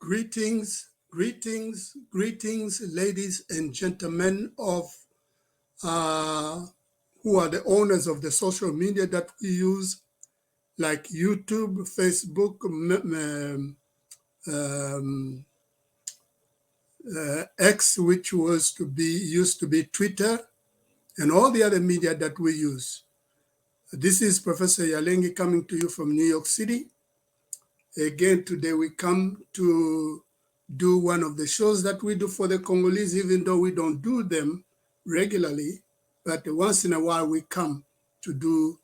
Greetings, ladies and gentlemen of who are the owners of the social media that we use, like YouTube, Facebook, X, which used to be Twitter, and all the other media that we use. This is Professor Yalengi coming to you from New York City. Again, today we come to do one of the shows that we do for the Congolese, even though we don't do them regularly, but once in a while we come to do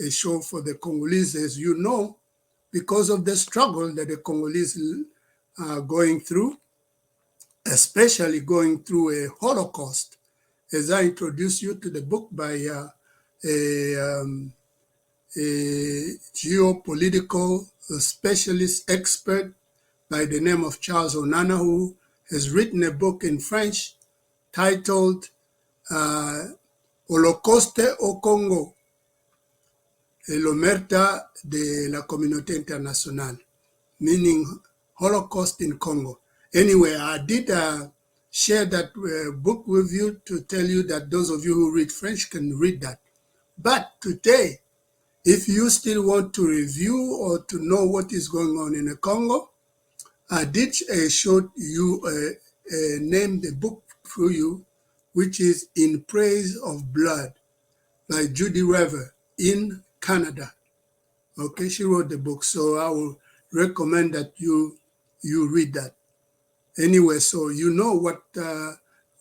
a show for the Congolese, as you know, because of the struggle that the Congolese are going through, especially going through a Holocaust. As I introduce you to the book by a geopolitical specialist expert by the name of Charles Onana, who has written a book in French titled Holocauste au Congo et l'omerta de la communauté internationale, meaning Holocaust in Congo. Anyway, I did share that book with you to tell you that those of you who read French can read that. But today, if you still want to review or to know what is going on in the Congo, I did show you, name the book for you, which is In Praise of Blood by Judy Rever in Canada. Okay, she wrote the book, so I will recommend that you read that. Anyway, so you know what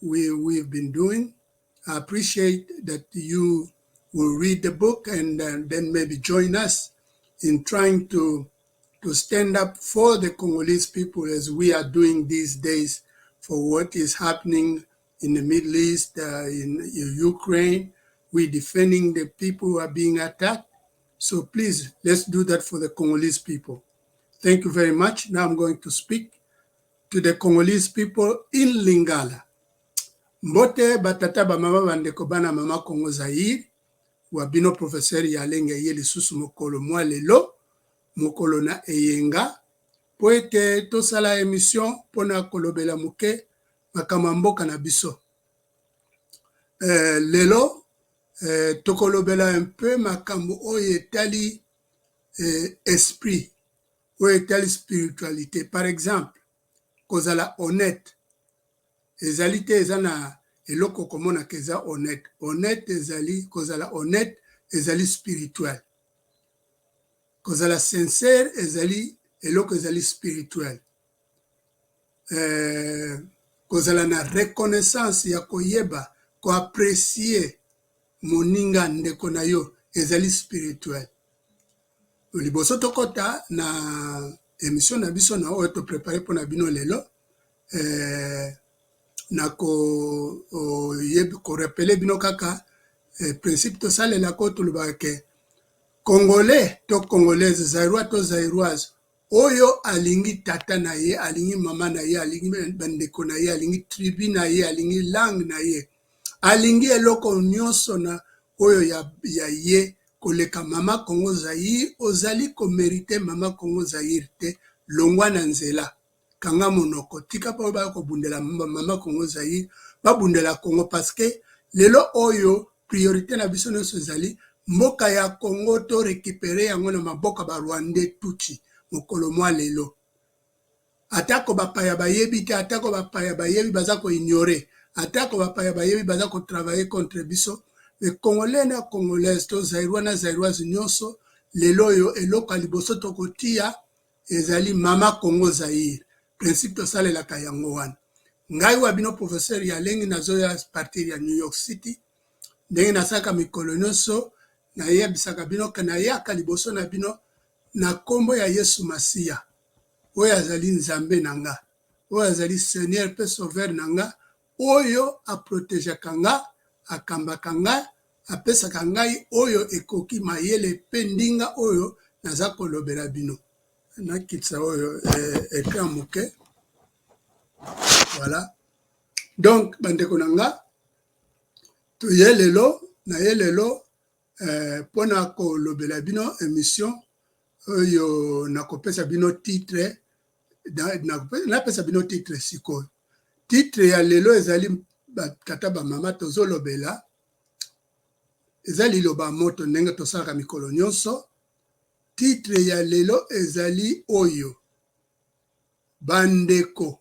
we've been doing. I appreciate that you will read the book and then maybe join us in trying to stand up for the Congolese people as we are doing these days for what is happening in the Middle East, in Ukraine. We're defending the people who are being attacked. So please, let's do that for the Congolese people. Thank you very much. Now I'm going to speak to the Congolese people in Lingala. Mbote batata ba mama bandeko bana mama Congo Zaire, wabino professeur Yalengi ye lisusu mokolo mwa lelo, mokolo na eyenga, po ete tosala émission pona kolobela muke makambo mboka na biso. Lelo, tokolobela un peu makambo oyo etali esprit, oyo etali spiritualité. Par exemple, kozala honnête. Ezali te eza na eloko komona ke eza honnête. Honnête ezali, kozala honnête ezali spirituel. Kozala sincère ezali eloko ezali spirituel. Kozala na reconnaissance ya koyeba, ko apprécier moninga ndeko na yo ezali spirituel. Liboso tokota na émission na biso na oyo to préparer pour na bino lelo, na ko rappeler bino kaka principe to salela ko tuluba ke Congolais to Congolaise, Zaïrois to Zaïroise, oyo alingi tata na ye, alingi mama na ye, alingi bandeko na ye, alingi tribu na ye, alingi langue na ye, alingi eloko nyonso na oyo ya ye koleka mama Congo Zaïre, ozali ko mérite mama Congo Zaïre te, longwa na nzela. Kanga monoko, tika pa ba ko bundela mama Congo Zaïre, ba bundela Congo parce que lelo oyo priorité na biso nyonso ezali mboka ya Congo to récupérer yango na maboka ba Rwandais tuti mokolo mwa lelo. Atako bapaya bayebi te, atako bapaya bayebi baza ko ignorer, atako bapaya bayebi baza ko travailler contre biso. Les Congolais na Congolaises to Zaïrois na Zaïroises nyonso lelo yo eloko liboso to kotia ezali mama Congo Zaïre. Principe to salela kayango wana. Ngai wabino professeur Yalengi nazoya partir ya New York City. Ndenge nasaka mikolo nyonso na yebisaka bino kana yaka liboso na bino na kombo ya Yesu Masia. Oyo azali nzambe nanga, oyo azali Seigneur pe sauveur nanga, oyo a protéger kanga, akambaka ngai, apesaka ngai oyo ekoki mayele pe ndinga oyo naza kolobela bino. Nakitsa oyo ekran muke. Voilà. Donc bandeko nanga, to yelelo na yelelo pona ko lobela bino émission oyo nakopesa bino titre napesa bino titre sikoyo. Titre ya lelo ezali tata bamama tozolobela, ezali liloba moto ndenge tosalaka mikolo nyonso. Titre ya lelo ezali oyo: bandeko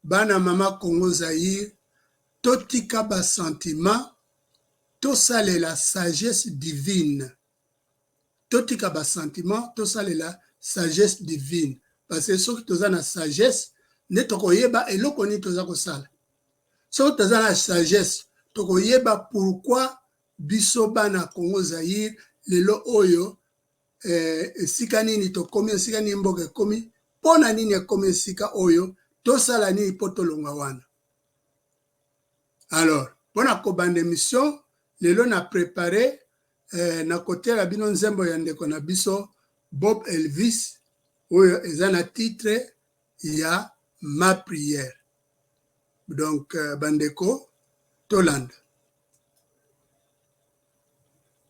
bana mama Congo Zaïre, totika ba sentiment, tosalela sagesse divine. Totika ba sentiment, tosalela sagesse divine. Parce que soki toza na sagesse, ne tokoyeba eloko ni toza kosala. Soki toza na sagesse, tokoyeba pourquoi biso bana Congo Zaïre lelo oyo esika nini tokomi, esika nini mboka ekomi, pona nini ekomi esika oyo, tosala nini po tolonga wana. Alors, pona kobanda émission, lelo na préparé na kotela bino nzembo ya ndeko na biso Bob Elvis, oyo eza na titre ya ma prière. Donc bandeko tolanda.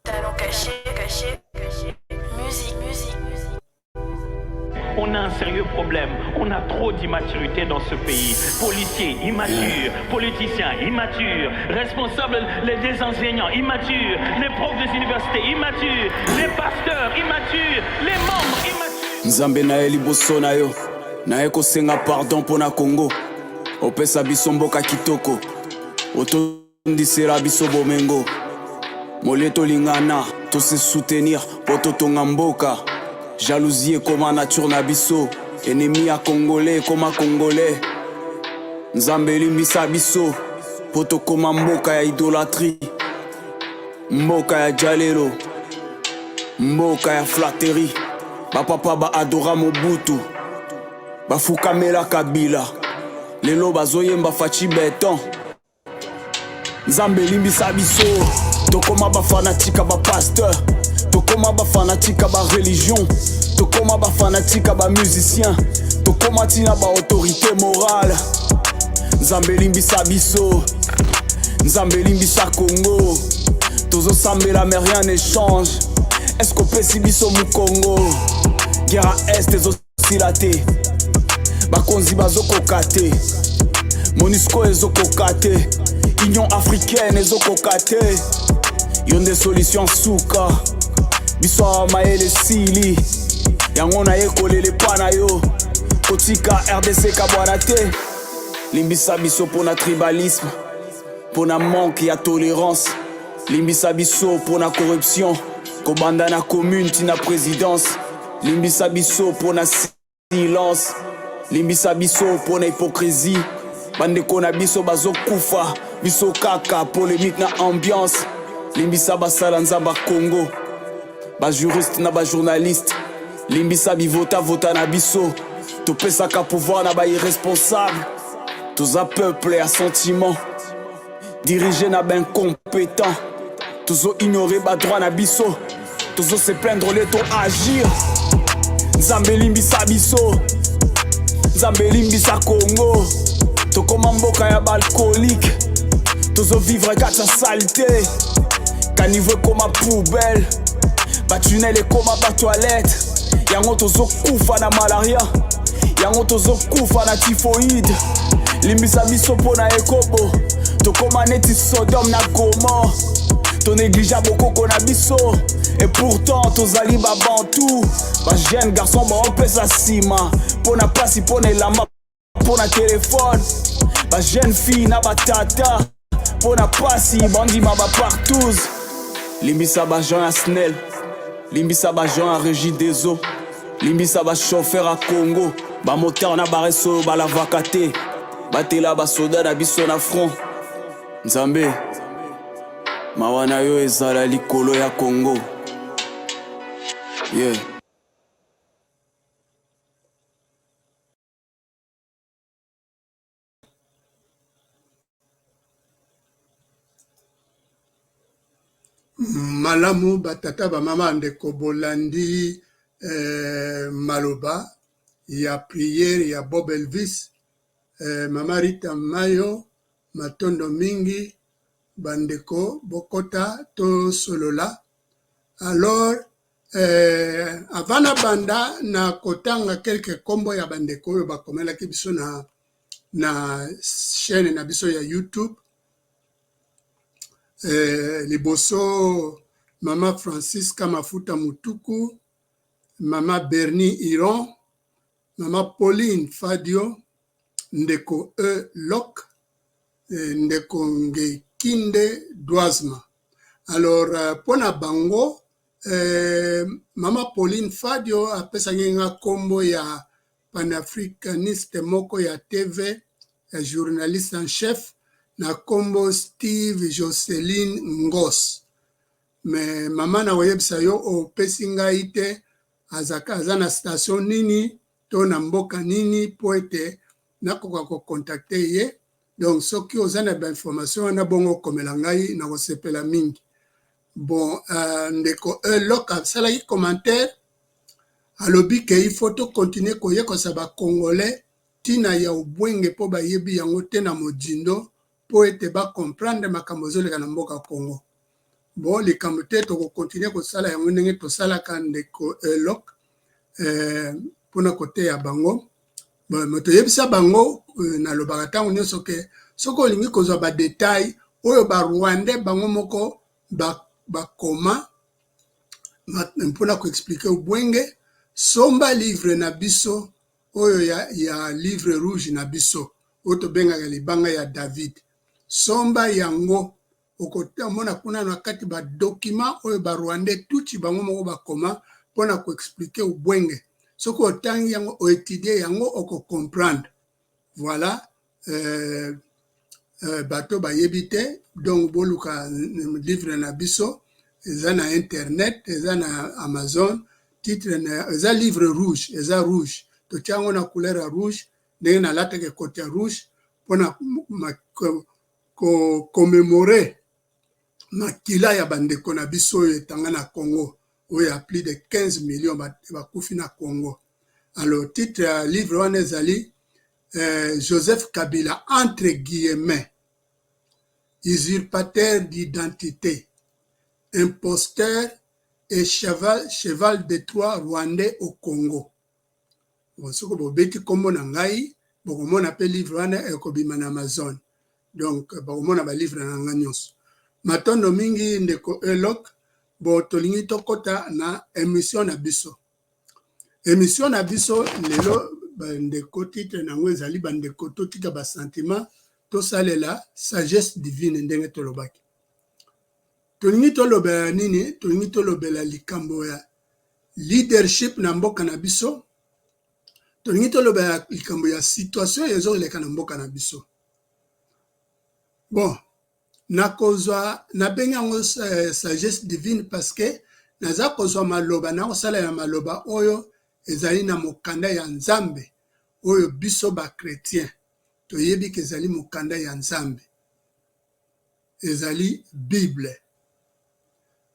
Talent caché, caché, caché. Musique, musique, musique. On a un sérieux problème. On a trop d'immaturité dans ce pays. Policiers immatures, politiciens immatures, responsables des enseignants immatures, les profs des universités immatures, les pasteurs immatures, les membres immatures. Nzambe na eli boso na yo. Na eko senga pardon pona Congo. Opesa biso mboka kitoko. Otondisela biso bomengo. Moleto lingana, to se soutenir, poto tonga mboka. Jalousie comme nature na biso. Ennemi à Congolais comme Congolais. Nzambe limbisa biso. Poto koma mboka ya idolâtrie. Mboka ya jalelo. Mboka ya flatterie. Bapapa ba adora Mobutu. Bafukamela Kabila. Lelo bazoyemba fachi beton. Nzambe limbisa biso. Tokoma ba fanatika ba pasteur. Tokoma ba fanatika ba religion. Tokoma ba fanatika ba musicien. Tokoma tina ba autorité morale. Nzambe limbisa biso. Nzambe limbisa Congo. Tozo sambela mais rien n'échange. Est-ce qu'on peut si biso mu Congo? Guerre à Est ezosilate. Bakonzi bazokokate. Monusco ezokokate. Union africaine ezokokate. Yonde solution suka. Biso maele sili. Yango na ekolele pana yo. Kotika RDC kabwana te. Limbisa biso pona tribalisme. Pona manque ya tolérance. Limbisa biso pona corruption. Kobanda na commune tina présidence. Limbisa biso pona silence. Limbisa biso pona hypocrisie. Bandeko na biso bazokufa. Biso kaka polémique na ambiance. Limbisa basala nzamba Congo. Ba juriste na ba journaliste. Limbisa bivota vota na biso. Topesaka pouvoir na ba irresponsable. Toza peuple à sentiment. Dirigé na ben compétent. Tozo ignorer ba droit na biso. Tozo se plaindre les to agir. Nzambe limbisa biso. Nzambe limbisa Congo. Tokoma mboka ya balcolique. Tozo vivre kata saleté. Caniveau comme ma poubelle. Ba tunnel et comme ma toilette. Yango tozo kufa na malaria. Yango tozo kufa na typhoïde. Limbisa biso pona ekobo. Tokoma neti Sodome na Gomorrhe. To négligea bokoko na biso. Et pourtant tozali ba bantou. Ba jeune garçon ba opesa sima. Pona pasi pona elamba. Pona téléphone. Ba jeune fille na ba tata. Pona pasi bandi ma ba partouze. Limbisa ba Jean à Snell. Limbisa ba Jean à Régie des eaux. Limbisa ba chauffeur à Congo. Ba moteur na ba reso ba la vakate. Batela ba soda na biso na front. Nzambe mawana yo ezala likolo ya Congo. Yeah. Malamu batata ba mama ndeko bolandi maloba ya prière ya Bob Elvis, mama Rita Mayo, matondo mingi bandeko bokota to solola. Alors Avana banda na kotanga quelques kombo ya bandeko oyo bakomelaki biso na chaîne na biso ya YouTube. Liboso Mama Francisca Mafuta Mutuku, Mama Bernie Iron, Mama Pauline Fadio, Ndeko Lok, Ndeko Ngekinde Douazma. Alors, pona bango, Mama Pauline Fadio apesa ngenga kombo ya panafricaniste moko ya TV, ya journaliste en chef, na kombo Steve Jocelyn Ngos. Mais mama na websa yo opesi ngai te aza na station nini to na mboka nini po ete nakoka kokontakte ye. Donc soki oza na bainformation wana bongo komela ngai na kosepela mingi. Bon, ndeko Lok asalaki commentaire alobi ke il faut to continuer koyekosa ba Congolais tina ya ubwenge po bayebi yango te na mojindo po ete ba comprendre makambo ezoleka na mboka Congo. Bon, likambo te tokokontinue kosala yango ndenge tosalaka ndeko Lok mpona kote ya bango. Bon, toyebisa bango nalobaka ntango nyonso ke soki olingi kozwa badetail oyo barwandais bango moko bakoma mpona koexplike ubwenge, somba livre na biso oyo ya livre rouge na biso oyo tobengaka libanga ya David. Somba yango okomona kuna na kati badocument oyo barwandais tuti bango moko bakoma mpona koexplike ubwenge. Soki otangi yango oetudie yango okocomprendre. Voilà. Bato bayebi te, donc boluka livre na biso eza na internet, eza na Amazon, titre na eza livre rouge, eza rouge. Totiango na couleur ya rouge, ndenge na lateke kote ya rouge mpona commémorer makila ya bandeko na biso oyo etanga na Congo oyo ya plus de 15 millions bakufi na Congo. Alors titre ya livre wana ezali Joseph Kabila entre guillemets, usurpateur d'identité, imposteur et cheval de Troie rwandais au Congo. Soko bobeti kombo na ngai bokomona pe livre wana ekobima na Amazon. Donc bokomona ba livre na ngai nyonso. Matondo mingi ndeko Lok bo tolingi tokota na émission na biso. Émission na biso lelo bandeko titre nango ezali bandeko totika ba sentiment tosalela sagesse divine ndenge tolobaki. Tolingi tolobela nini? Tolingi tolobela likambo ya leadership na mboka na biso. Tolingi tolobela likambo ya situation ezoleka na mboka na biso. Bon, nakozwa nabengi yango sagesse divine parce que naza kozwa maloba na kosala ya maloba oyo ezali na mokanda ya Nzambe oyo biso ba chrétien toyebi ke ezali mokanda ya Nzambe, ezali Bible.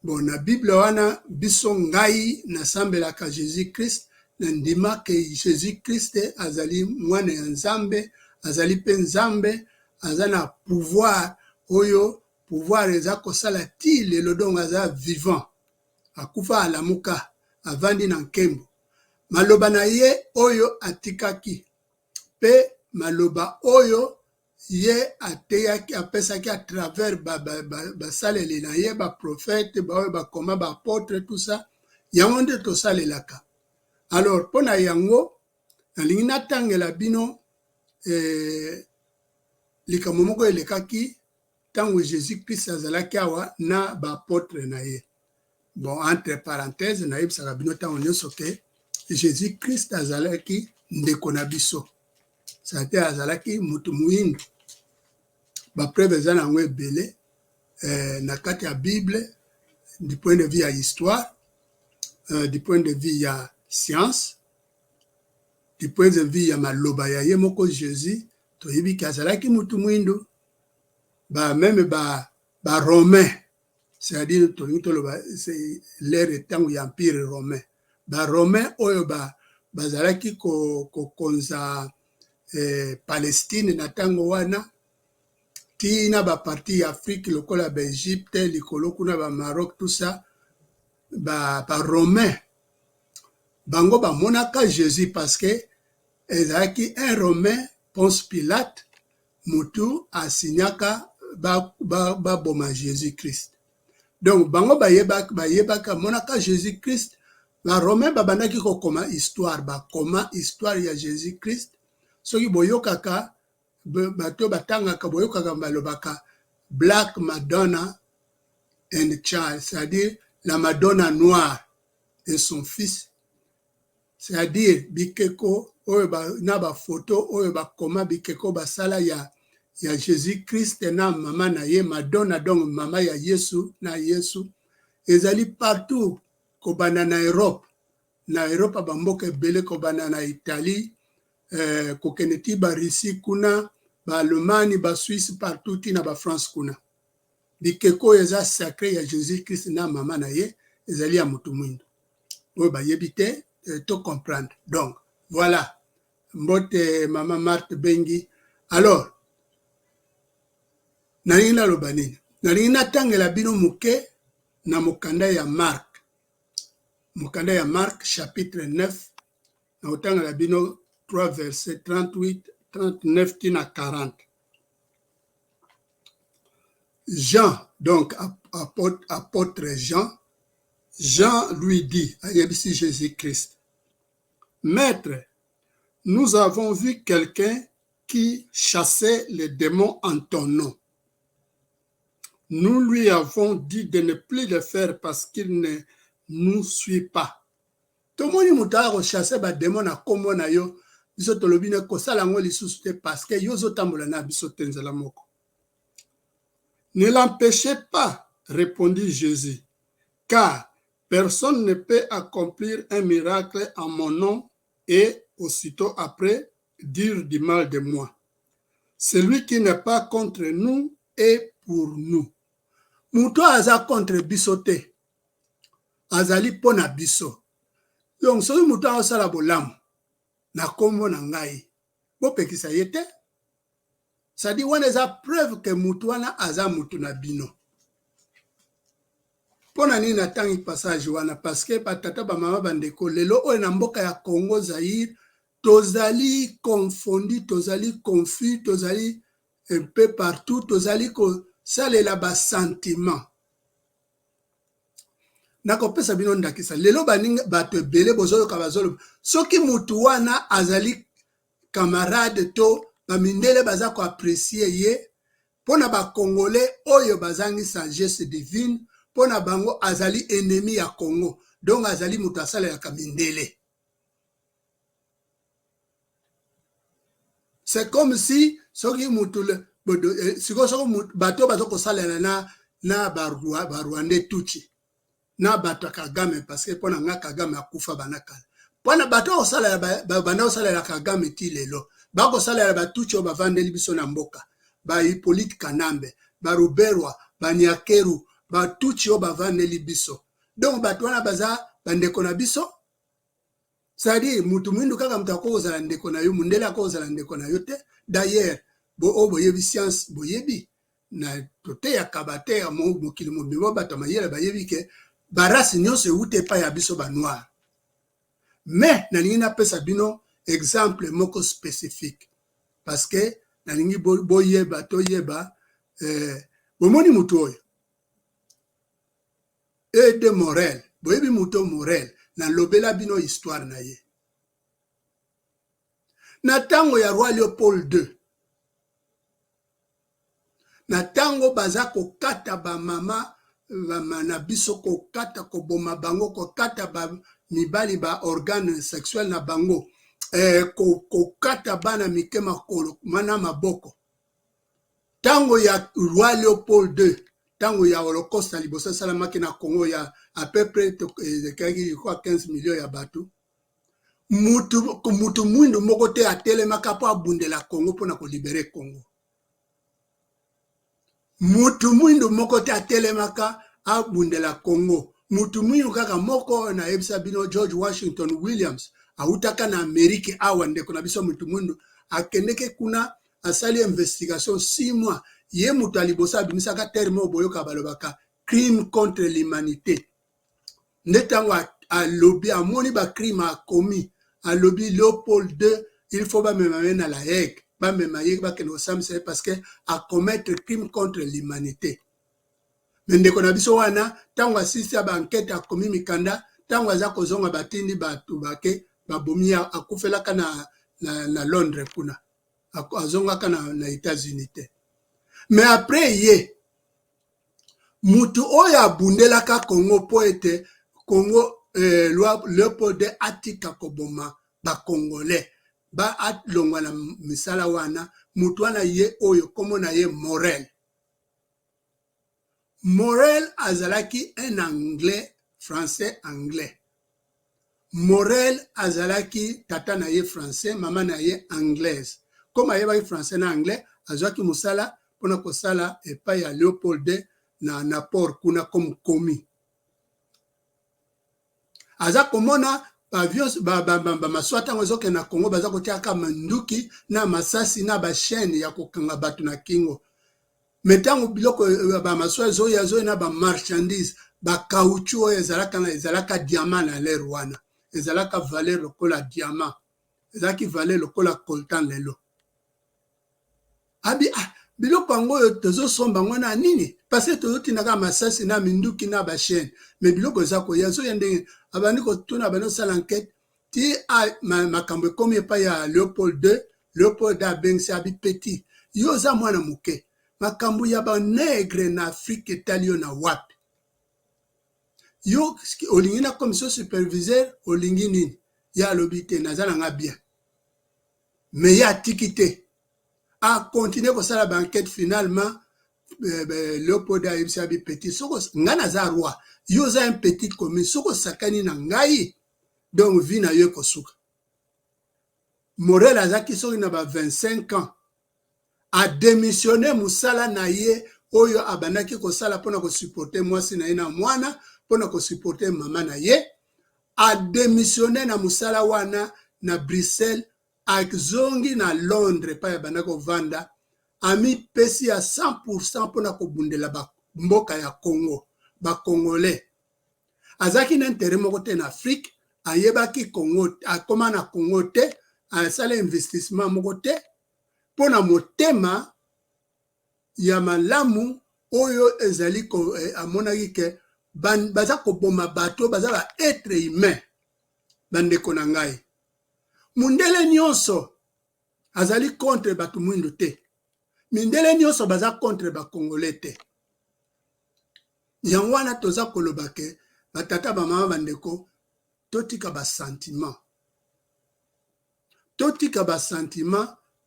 Bon, na Bible wana biso ngai nasambelaka Jésus Christ na ndima ke Jésus Christ azali mwana ya Nzambe, azali pe Nzambe, aza na pouvoir oyo pouvoir eza kosala ti lelo dongo aza vivant, akufa alamuka, avandi na nkembo. Maloba na ye oyo atikaki pe maloba oyo ye ateyaki apesaki à travers basaleli na ye baprophète baoyo bakoma baapôtre tout ça yango nde tosalelaka. Alors mpona yango nalingi natangela bino likambo moko elekaki ntango Jésus Christ azalaki awa na baapôtre na ye. Bon, entre parenthèses nayebisaka bino ntango nyonso ke Jésus Christ azalaki ndeko na biso, sate azalaki mutu muindu. Bapreuve eza nango ebele na kati ya Bible du point de vue ya histoire, du point de vue ya science, du point de vue ya maloba ya ye moko Jésus, toyebi ke azalaki mutu muindu. Même ba romain, c'est-à-dire c'est l'ère tango ya empire romain. Ba romain oyo bazalaki kokonza Palestine na tango wana tina ba parti ya Afrique lokola ba Egypte likolo kuna ba Maroc tout ça ba romain bango ba monaka Jésus parce que ezalaki un romain Ponce Pilate mutu asignaka ba boma Jésus Christ. Donc bango bayebaka monaka Jésus Christ. La romain babandaki ko koma histoire ya Jésus Christ. Soki boyokaka bato batangaka boyokaka balobaka Black Madonna and Child, c'est-à-dire la Madonna noire et son fils, c'est-à-dire bikeko oyo na ba photo oyo ba koma bikeko basala ya Jésus Christ na mama na ye Madonna, donc mama ya Yesu na Yesu ezali partout kobana na Europe bamboka ebele kobana na Italie, kokeneti ba Russie kuna ba Allemagne ba Suisse partout na ba France kuna bikeko eza sacré ya Jésus Christ na mama na ye ezali ya mutu mwindo oyo bayebite to comprendre. Donc voilà mbote mama Marthe Bengi. Alors nalingi naloba nini? Nalingi natangela bino muke na mokanda ya Marc chapitre 9 na otangela bino 3 versets 38 39 tina 40. Jean, donc apôtre Jean lui dit à Jésus-Christ, Maître, nous avons vu quelqu'un qui chassait les démons en ton nom. Nous lui avons dit de ne plus le faire parce qu'il ne nous suit pas. Tomoni mutaro chasser ba démon na kombo na yo biso tolobi ne kosala ngo lisusu te parce que yo zotambola na biso tenzela moko. Ne l'empêchez pas, répondit Jésus, car personne ne peut accomplir un miracle en mon nom et aussitôt après dire du mal de moi. Celui qui n'est pas contre nous est pour nous. Muto aza contre biso te, azali pona biso. Donc soki muto asala bolamu na kombo na ngai, bopekisa ye te. Ça dit wana eza preuve que mutu wana aza mutu na bino. Pona nini natangi passage wana parce que batata ba mama bandeko lelo oyo na mboka ya Congo Zaïre tozali confondu, tozali confus, tozali un peu partout, tozali ko salela ba sentiment. Nakopesa bino ndakisa lelo baninga bato ebele bozolo kabazolo soki mutu wana azali camarade to bamindele baza ko apprécier ye pona ba congolais oyo bazangi sagesse divine pona bango azali ennemi ya Congo donc azali mutu asala ya kamindele. C'est comme si soki mutu siko bato bazo ko sala na Rwanda tuchi na bato Kagame parce que pona nga Kagame akufa banakala pona bato osala bana osala ya Kagame ti lelo bako sala ya batuchi o bavandeli biso na mboka ba Hippolyte Kanambe ba Ruberwa ba Nyakeru batuchi o bavandeli biso donc bato wana baza bandeko na biso. C'est-à-dire mutu mwindu kaka mutako ozala ndeko na yo mundele ako ozala ndeko na yo te. D'ailleurs boyebi science boyebi na tote ya kabate ya mokili mobimba bato mayele bayebi ke barasi nyonso ewute pa ya biso ba noir. Mais nalingi napesa bino exemple moko spécifique parce que nalingi boyeba toyeba bomoni mutu oyo Ede Morel boyebi mutu Morel na lobela bino histoire na ye na tango ya roi Léopold II na tango baza kokata ba mama na biso kokata koboma bango kokata ba mibali ba organe sexuel na bango kokata bana mike makolo mana maboko tango ya roi Léopold II tango ya Holocauste na liboso salamaki na Congo ya à peu près 15 millions ya bato mutu mwindu moko te atelemaka po abundela Congo pona ko libérer Congo. Mutu mwindu moko te atelemaka abundela Congo. Mutu mwindu kaka moko na ebisa bino George Washington Williams autaka na Amerike awa ndeko na biso mutu mwindu akendeke kuna asali investigation 6 mois ye mutu alibosa bimisaka terme boyoka balobaka crime contre l'humanité. nde ntango alobi amoni bacrime akomi alobi Léopold II il faut bamema ye na la Hague bamema ye bakende kosambisa ye parce que acommettre crime contre l'humanité. Me ndeko na biso wana ntango asisi ya bankete akomi mikanda ntango aza kozonga batindi bato bake babomi akufelaka na Londres kuna azongaka na États-Unis te. Mais après ye mutu oyo abundelaka Congo po ete Congo Léopold II atika koboma bakongolais alongwa na misala wana mutu wana ye oyo kombo na ye Morel azalaki un anglais français anglais. Morel azalaki tata na ye français mama na ye anglaise. Comme ayebaki français na anglais azwaki musala pona kosala epai ya Léopold II na port kuna comme komi. Aza komona bamaswa ntango ezokende na Congo baza kotiaka manduki na masasi na bachaine ya kokanga bato na kingo. Me ntango biloko bamaswa ezoya na bamarchandise bakauchu oyo ezalaka diamant na lere wana ezalaka valeur lokola diamant ezalaki valeur lokola coltan lelo. Abi biloko yango oyo tozosomba ngo na nini parce que tozotindaka masasi na minduki na bachaine me biloko eza koya ezoya ndenge abandi kotuna bandi osala enquête ti makambo ekomi epai ya Léopold II. Léopold II abengisi abi petit yo oza mwana moke makambo ya banegre na Afrique etali yo na wapi yo olingi na commission superviseur olingi nini ya alobi te naza nanga bien me ya atiki te a continuer kosala banquête finalement Léopold II ayebisi abi petit soko nga naza roi yo oza un petit commune soko sakani na ngai donc vi na yo ekosuka. Morel azaki soki na ba 25 ans a démissionné musala na ye oyo abandaki kosala mpona kosupporter mwasi na ye na mwana mpona kosupporter mama na ye a démissionné na musala wana na Bruxelles azongi na Londres pa abandaki kovanda amipesi ya 100% mpona kobundela mboka ya Congo bakongolais azaki na intérêt moko te na Afrique ayebaki Congo akoma na Congo te asala investissement moko te pona motema ya malamu oyo ezali amonaki ke baza koboma bato baza ba être humain bandeko na ngai mundele nyonso azali contre bato mwindu te mindele nyonso baza contre bakongolais te yango wana toza koloba ke batata bamama bandeko totika basentiment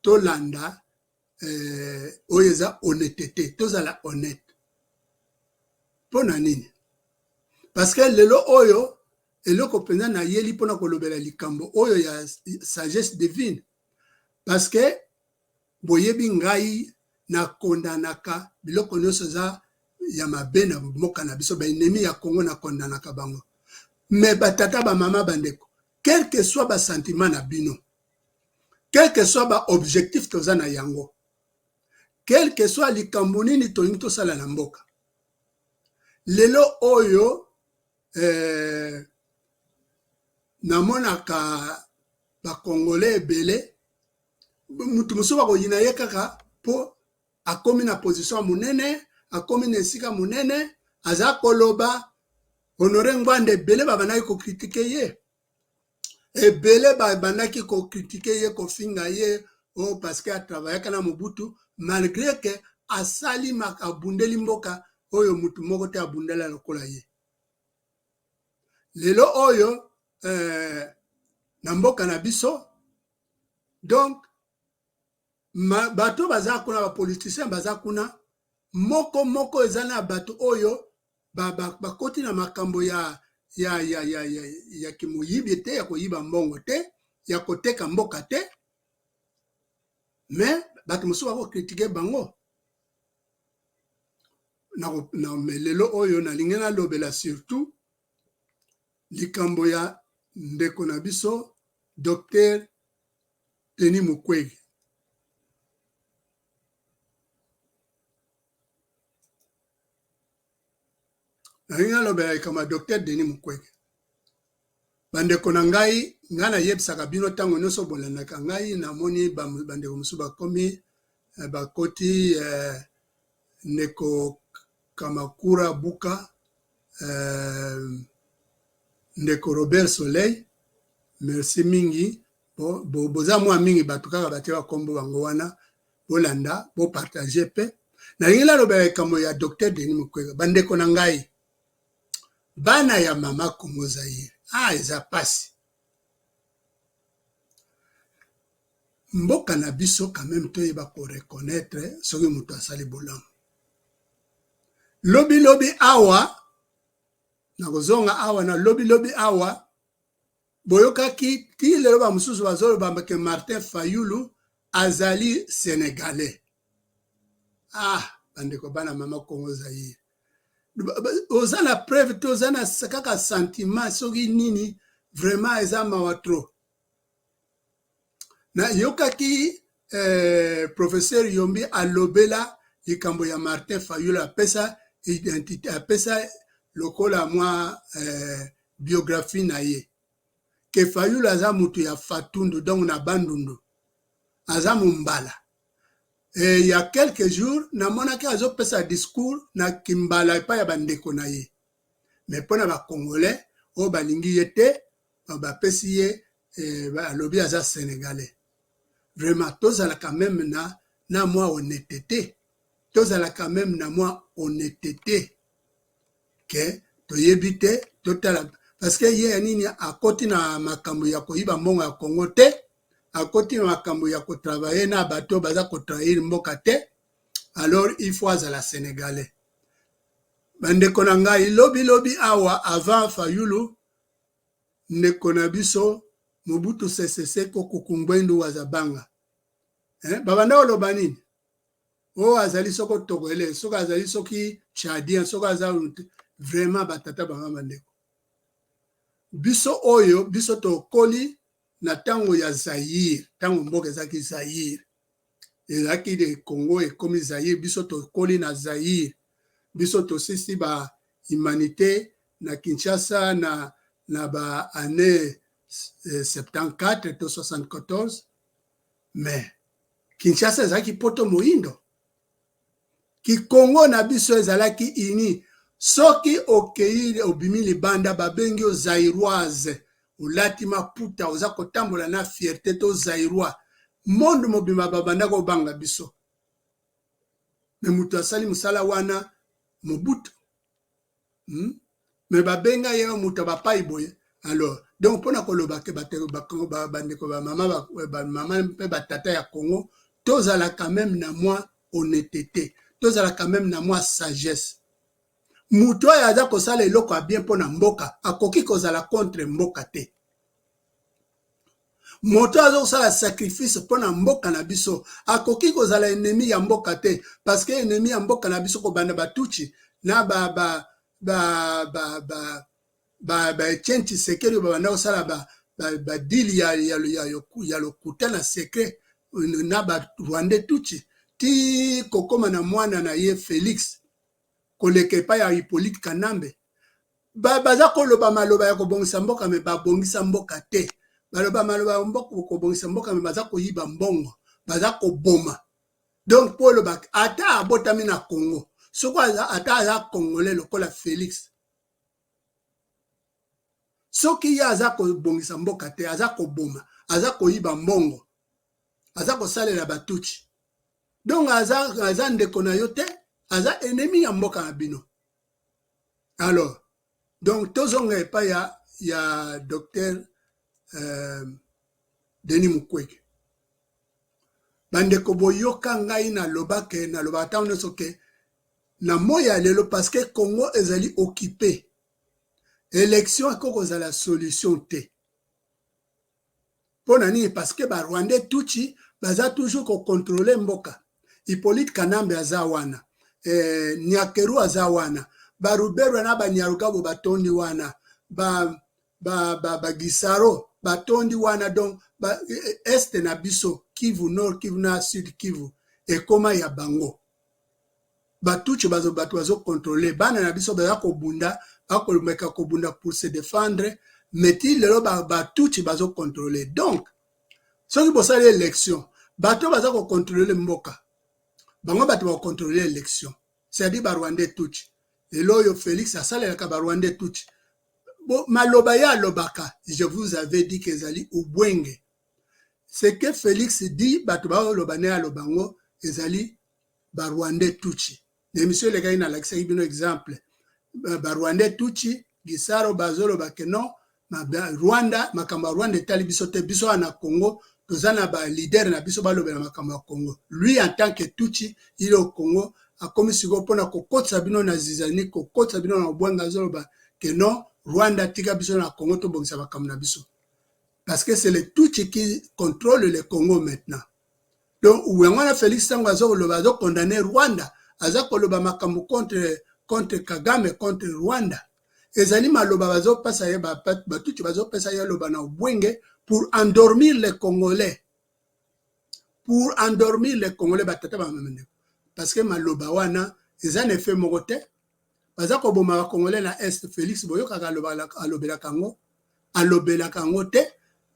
tolanda oyo eza honnêteté tozala honnête mpona nini parce que lelo oyo eloko mpenza nayeli mpona kolobela likambo oyo ya sagesse divine parce que boyebi ngai nakondanaka biloko nyonso eza ya mabe na mboka na biso baennemi ya Congo nakondanaka bango me batata bamama bandeko quel que soit basentiment na bino quel que soit baobjectif toza na yango quel que soit likambo nini tolingi tosala na mboka lelo oyo namonaka bakongolais ebele mutu mosusu bakoyina ye kaka mpo akomi na position ya monene akomi na esika monene aza koloba Honoré Ngwanda ebele babandaki kokritike ye ebele babandaki kokritike ye kofinga ye parce que atravaillaka na Mobutu malgré que asali abundeli mboka oyo mutu moko te abundela lokola ye lelo oyo na mboka na biso donc bato baza kuna bapoliticien baza kuna moko eza na bato oyo bakoti na makambo ya kimoyibi te ya koyiba mbongo te ya koteka mboka te mais bato mosusu bakokritike bango na lelo oyo nalingi nalobela surtout likambo ya ndeko na biso Dr Denis Mukwege nalingi lobe kama Dr Denis Mukwege bandeko na ngai ngana yebisaka bino ntango nyonso bolandaka ngai namoni bandeko mosusu bakomi bakoti ndeko Kamakura Buka ndeko Robert Soleil merci mingi boza mwa mingi bato kaka batie bakombo bango wana bolanda bopartage pe nalingi naloba likambo ya Dr Denis Mukwege bandeko na ngai bana ya mama Congo Zaire eza pasi mboka na biso quand même toyeba ko reconnaître soki moto asali bolamu lobi awa nakozonga awa na lobi awa boyokaki ti lelo bamosusu bazoloba ke Martin Fayulu azali sénégalais bandeko bana mama Congo Zaire oza na preuve te oza na kaka sentiment soki nini vraiment eza mawa tro na yokaki professeur Yombi alobela likambo ya Martin Fayulu apesa identité apesa lokola mwa biographie na ye ke Fayulu aza mutu ya Fatundu donc na Bandundu aza mumbala il y a quelques jours namonaki azopesa discours na Kimbala epai ya bandeko na ye mais mpona bacongolais oyo balingi ye te bapesi ye alobi aza sénégalais vraiment tozalaka même na mwa honnêteté tozalaka même na mwa honnêteté ke toyebi te totala parce que ye nini akoti na makambo ya koyiba mbongo ya Congo te akoti na makambo ya kotravailler na bato baza kotrahir mboka te alors il faut azala sénégalais bandeko na ngai lobi awa avant Fayulu ndeko na biso Mobutu Sese Seko Kukumbwendu wazabanga babanda oloba nini azali soko togolais soko azali soki tchadien soko azali vraiment batata banga bandeko biso oyo biso tokoli na tango ya Zaire tango mboka ezaki Zaire ezaki de Congo ekomi Zaire biso tokoli na Zaire biso tosisi ba humanité na Kinshasa na ba année 74 to 74 mais Kinshasa ezalaki poto moindo ki Congo na biso ezalaki ini soki okei obimi libanda babengi o Zairoise olati maputa oza kotambola na fierté to Zairois monde mobima babanda ko banga biso me mutu asali musala wana Mobutu me babenga ye mutu bapai boye alors donc pona koloba ke bandeko ba mama mpe batata ya Congo tozala quand même na moi honnêteté tozala quand même na moi sagesse mutu oyo aza kosala eloko ya bien mpona mboka akoki kozala contre mboka te moto aza kosala sacrifice mpona mboka na biso akoki kozala ennemi ya mboka te parce que ennemi ya mboka na biso kobanda batuchi na Etienne Tshisekedi babanda kosala badili ya lokuta na secret na barwandais tuchi ti kokoma na mwana na ye Félix koleka epai ya Hippolyte Kanambe baza koloba maloba ya kobongisa mboka me babongisa mboka te baloba maloba ya mboka kobongisa mboka me baza koyiba mbongo baza koboma donc po loba ata abotami na Congo soko ata aza congolais lokola Félix soki ye aza kobongisa mboka te aza koboma aza koyiba mbongo aza kosalela batuchi donc aza ndeko na yo te aza ennemi ya mboka na bino alors donc tozonga epai ya Dr Denis Mukwege bandeko boyoka ngai nalobaka ntango nyonso ke na moya lelo parce que Congo ezali occupé élection ekoki kozala solution te mpona nini parce que barwandais tuchi baza toujours kocontrôle mboka Hippolyte Kanambe aza wana Nyakeru aza wana baruberwa na banyarugabo batondi wana bagisaro batondi wana donc este na biso Kivu Nord Kivu na Sud Kivu ekoma ya bango batuchi bazo contrôler bana na biso baza kobunda bakolumeka kobunda pour se défendre meti lelo batuchi bazo contrôler. Donc soki bosali élection bato baza ko contrôler mboka bango bato ba contrôler élection, c'est-à-dire ba Rwandais tuchi lelo yo Félix asalelaka ba Rwandais tuchi bo maloba ya lobaka. Je vous avais dit que ezali ubwenge. Ce que Félix dit bato ba lobane ya lobango ezali ba Rwandais tuchi. L'émission les gars na lakisa bino exemple ba Rwandais tuchi gisaro bazolo bakeno na Rwanda makamba Rwanda etali biso te biso na Congo tozana ba leader na biso balobela makamba Congo. Lui en tant que tuchi il est au Congo a comme si go pona kokotsa bino na zizani kokotsa bino na bwanga zolo ba que non Rwanda tika biso na Congo to bongisa bakamba na biso parce que c'est le tuchi qui contrôle le Congo maintenant. Donc ouengana Félix Sango azo condamner Rwanda aza koloba makambo contre Kagame contre Rwanda. Ezali maloba bazo pasa ye batuchi bazo pesa ye loba na bwenge pour endormir les Congolais. Pour endormir les Congolais batata ba mamene. Parce que maloba wana eza ne fait mogote. Baza ko boma ba Congolais na Est Félix boyoka alobela kango. Alobela kango te.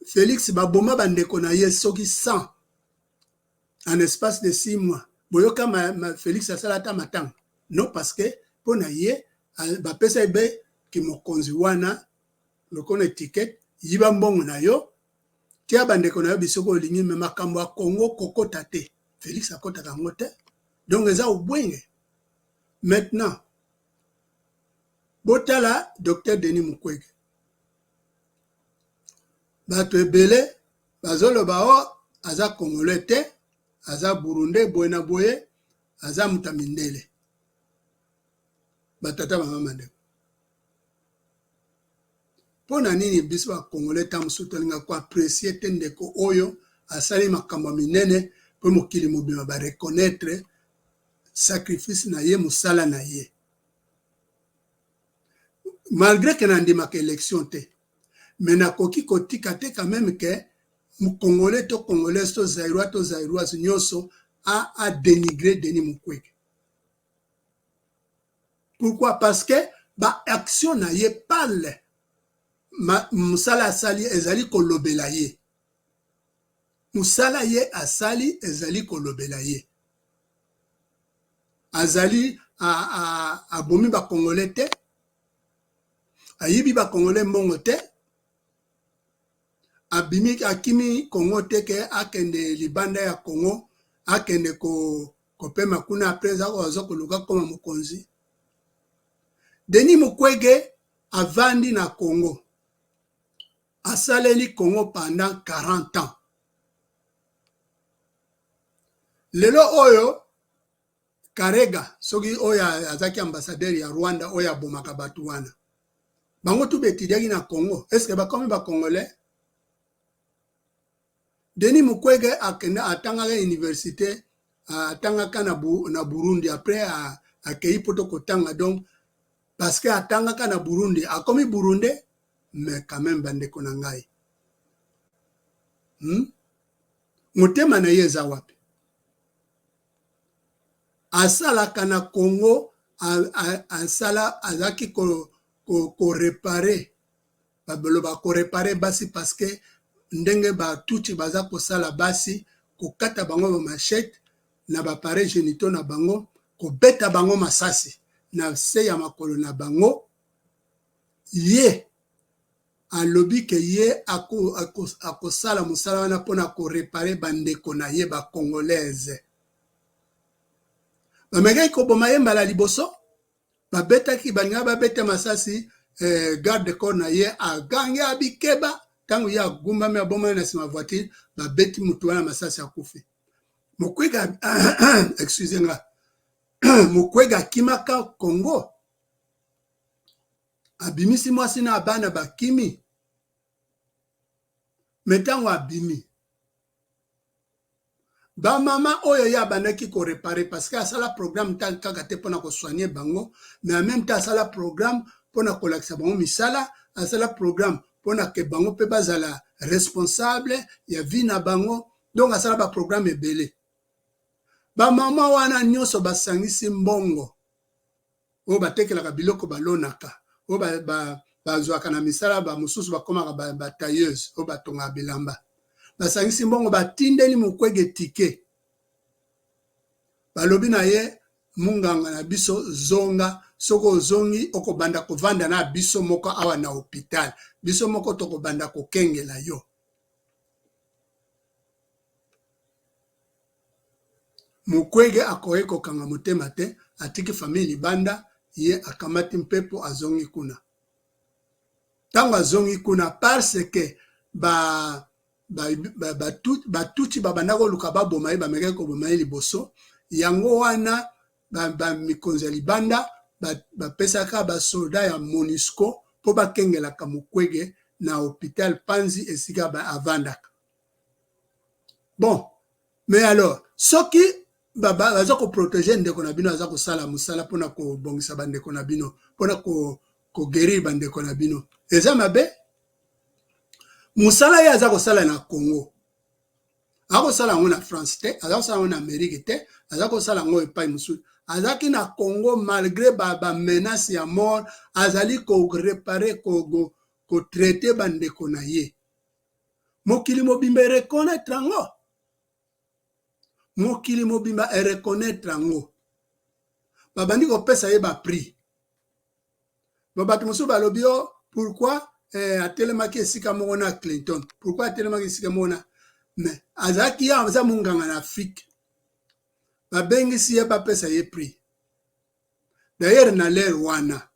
Félix ba boma bandeko na ye soki 100 en espace de 6 mois. Boyoka Félix asalata matang. Non parce que pona ye ba pesa ebe ki mokonzi wana lokona étiquette yiba mbongo na yo tia bandeko na yo bisoko olingi me makambo ya Congo kokota te. Félix akota kango te. Donc eza ubwenge. Maintenant botala Dr Denis Mukwege bato ebele bazoloba o aza Congolais te aza Burundais boye na boye aza mutamindele batata mama ndeko pona nini biso ba Congolais tamusu tolinga ko apprécier te ndeko oyo asali makambo minene po mokili mobima ba reconnaître sacrifice na ye musala na ye malgré que nandimaka élection te mais nakoki kotika te quand même que Congolais to Congolais to Zairois nyonso a dénigré Denis Mukwege. Pourquoi? Parce que ba action na ye parle musala asali ezali kolobela ye. Musala ye asali ezali kolobela ye. Azali a bomi ba Congolais te. Ayibi ba Congolais mbongo te. Abimi akimi Congo te ke akende libanda ya Congo akende ko pema kuna après azo koluka koma mokonzi. Denis Mukwege avandi na Congo. Asaleli Congo pendant 40 ans. Lelo oyo Karega soki oya azaki ambassadeur ya Rwanda oya bomaka batu wana. Bango tu betidiaki na Congo. Est-ce que bakomi ba Congolais? Denis Mukwege akenda atangaka université atangaka na Burundi après akei poto kotanga donc parce que atangaka na Burundi akomi Burundais mais quand même bandeko na ngai motema na ye eza wapi asalaka na Congo asala azaki ko réparer baboloba ko réparer basi parce que ndenge ba tuchi baza kosala basi kokata bango ba machette na ba appareil génitaux na bango ko beta bango masasi na se ya makolo na bango ye alobi ke ye akosala musala wana pona ko réparer bandeko na ye ba congolaise ba mega ko boma ye mbala liboso ba beta ki banga ba beta masasi garde corps na ye agange abikeba tangu ya gumba me aboma na sima voiture ba beti mutu wana masasi akufi Mukwege excusez-moi Mukwege kimaka Congo abimisi mwasi na bana bakimi metango abimi ba mama oyo ya banaki ko réparer parce que asala programme tant kaka te pona ko soigner bango mais en même temps asala programme pona ko lakisa bango misala asala programme pona ke bango pe bazala responsable ya vie na bango donc asala ba programme ebele bamama wana nyonso basangisi mbongo oyo batekelaka biloko balonaka oyo bazwaka na misala bamosusu bakomaka batailleuse oyo batongaka bilamba basangisi mbongo batindeli Mukwege tike balobi na ye munganga na biso zonga soko ozongi okobanda kovanda na biso moko awa na hôpital biso moko tokobanda kokengela yo. Mukwege akoye kokanga motema te atiki famille libanda ye akamati mpepo azongi kuna. Tango azongi kuna parce que batuti babanda koluka baboma ye bameke koboma ye liboso yango wana mikonzi ya libanda bapesaka basolda ya MONUSCO mpo bakengelaka Mukwege na hôpital Panzi esika avandaka. Bon, mais alors soki baza koprotege ndeko na bino aza kosala mosala mpona kobongisa bandeko na bino mpona koguérir bandeko na bino eza mabe. Mosala ye aza kosala na Congo aza kosala yango na France te aza kosala yango na Amérique te aza kosala yango epai mosusu azalaki na Congo malgré bamenace ya mort azali korepare kotraite bandeko na ye. Mokili mobimba erekonetre yango mokili mobimba erekonetre yango babandi kopesa ye baprix babato mosusu balobi yo pourquoi atelemaki esika moko na Clinton pourquoi atelemaki esika moko na mais azalaki ya aza monganga na Afrique babengisi ye bapesa ye prix d'ailleurs na lere wana